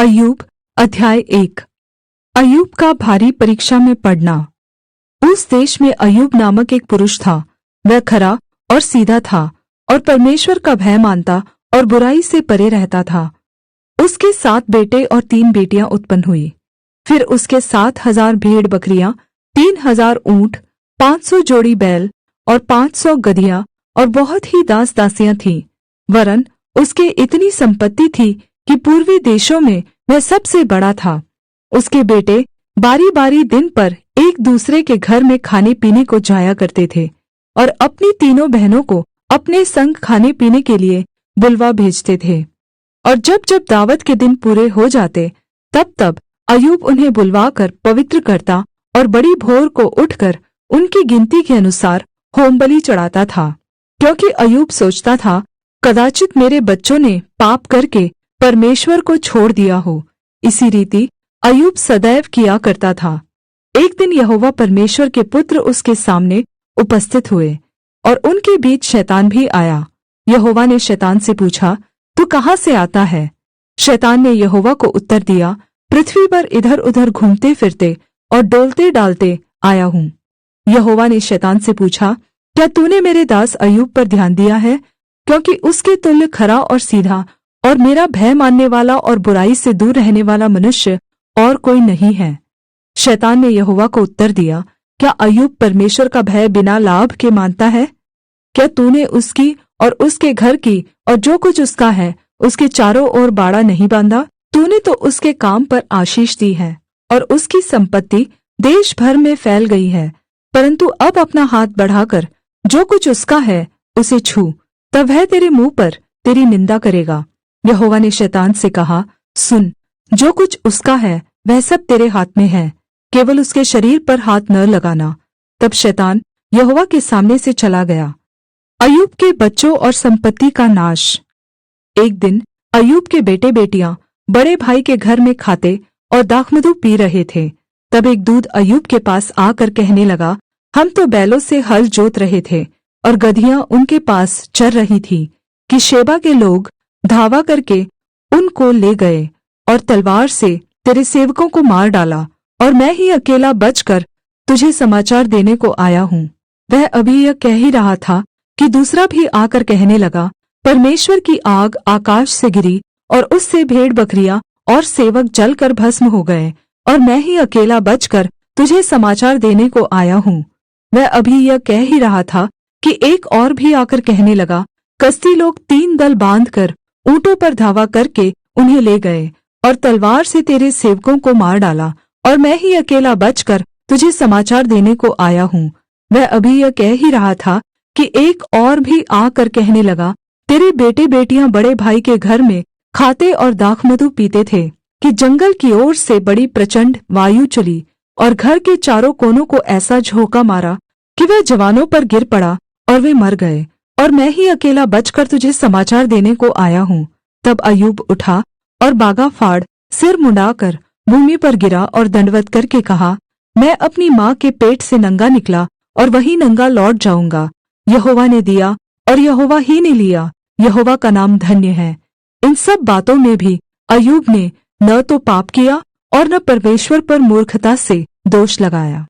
अय्यूब अध्याय 1। अय्यूब का भारी परीक्षा में पड़ना। उस देश में अय्यूब नामक एक पुरुष था। वह खरा और सीधा था और परमेश्वर का भय मानता और बुराई से परे रहता था। उसके 7 बेटे और 3 बेटियां उत्पन्न हुई। फिर उसके 7,000 भेड़ बकरियां, 3,000 ऊँट, 500 जोड़ी बैल और 500 गदहियां और बहुत ही दास दासियां थीं। वरन् उसके इतनी संपत्ति थी कि पूर्वी देशों में वह सबसे बड़ा था। उसके बेटे बारी बारी दिन पर एक दूसरे के घर में खाने पीने को जाया करते थे और अपनी तीनों बहनों को अपने संग खाने पीने के लिए बुलवा भेजते थे। और जब जब दावत के दिन पूरे हो जाते तब तब अय्यूब उन्हें बुलवाकर पवित्र करता और बड़ी भोर को उठकर उनकी गिनती के अनुसार होमबलि चढ़ाता था, क्योंकि अय्यूब सोचता था, कदाचित मेरे बच्चों ने पाप करके परमेश्वर को छोड़ दिया हो। इसी रीति अय्यूब सदैव किया करता था। एक दिन यहोवा परमेश्वर के पुत्र उसके सामने उपस्थित हुए और उनके बीच शैतान भी आया। यहोवा ने शैतान से पूछा, तू कहाँ से आता है? शैतान ने यहोवा को उत्तर दिया, पृथ्वी पर इधर उधर घूमते फिरते और डोलते डालते आया हूँ। यहोवा ने शैतान से पूछा, क्या तूने मेरे दास अय्यूब पर ध्यान दिया है? क्योंकि उसके तुल्य खरा और सीधा और मेरा भय मानने वाला और बुराई से दूर रहने वाला मनुष्य और कोई नहीं है। शैतान ने यहोवा को उत्तर दिया, क्या अय्यूब परमेश्वर का भय बिना लाभ के मानता है? क्या तूने उसकी और उसके घर की और जो कुछ उसका है उसके चारों ओर बाड़ा नहीं बांधा? तूने तो उसके काम पर आशीष दी है और उसकी संपत्ति देश भर में फैल गई है। परन्तु अब अपना हाथ बढ़ाकर जो कुछ उसका है उसे छू, तब वह तेरे मुँह पर तेरी निंदा करेगा। यहोवा ने शैतान से कहा, सुन, जो कुछ उसका है वह सब तेरे हाथ में है, केवल उसके शरीर पर हाथ न लगाना। तब शैतान यहोवा के सामने से चला गया। अय्यूब के बच्चों और संपत्ति का नाश। एक दिन अय्यूब के बेटे बेटियां बड़े भाई के घर में खाते और दाखमधु पी रहे थे। तब एक दूत अय्यूब के पास आकर कहने लगा, हम तो बैलों से हल जोत रहे थे और गदहियां उनके पास चर रही थी कि शेबा के लोग धावा करके उनको ले गए और तलवार से तेरे सेवकों को मार डाला, और मैं ही अकेला बचकर तुझे समाचार देने को आया हूँ। वह अभी यह कह ही रहा था कि दूसरा भी आकर कहने लगा, परमेश्वर की आग आकाश से गिरी और उससे भेड़ बकरियां और सेवक जलकर भस्म हो गए, और मैं ही अकेला बचकर तुझे समाचार देने को आया हूँ। वह अभी यह कह ही रहा था कि एक और भी आकर कहने लगा, कसदी लोग 3 दल बांधकर ऊँटों पर धावा करके उन्हें ले गए और तलवार से तेरे सेवकों को मार डाला, और मैं ही अकेला बचकर तुझे समाचार देने को आया हूँ। वह अभी यह कह ही रहा था कि एक और भी आकर कहने लगा, तेरे बेटे बेटियां बड़े भाई के घर में खाते और दाखमधु पीते थे कि जंगल की ओर से बड़ी प्रचंड वायु चली और घर के चारों कोनों को ऐसा झोंका मारा कि वह जवानों पर गिर पड़ा और वे मर गए, और मैं ही अकेला बचकर तुझे समाचार देने को आया हूँ। तब अय्यूब उठा और बागा फाड़ सिर मुंडाकर भूमि पर गिरा और दंडवत करके कहा, मैं अपनी माँ के पेट से नंगा निकला और वही नंगा लौट जाऊँगा। यहोवा ने दिया और यहोवा ही ने लिया, यहोवा का नाम धन्य है। इन सब बातों में भी अय्यूब ने न तो पाप किया और न परमेश्वर पर मूर्खता से दोष लगाया।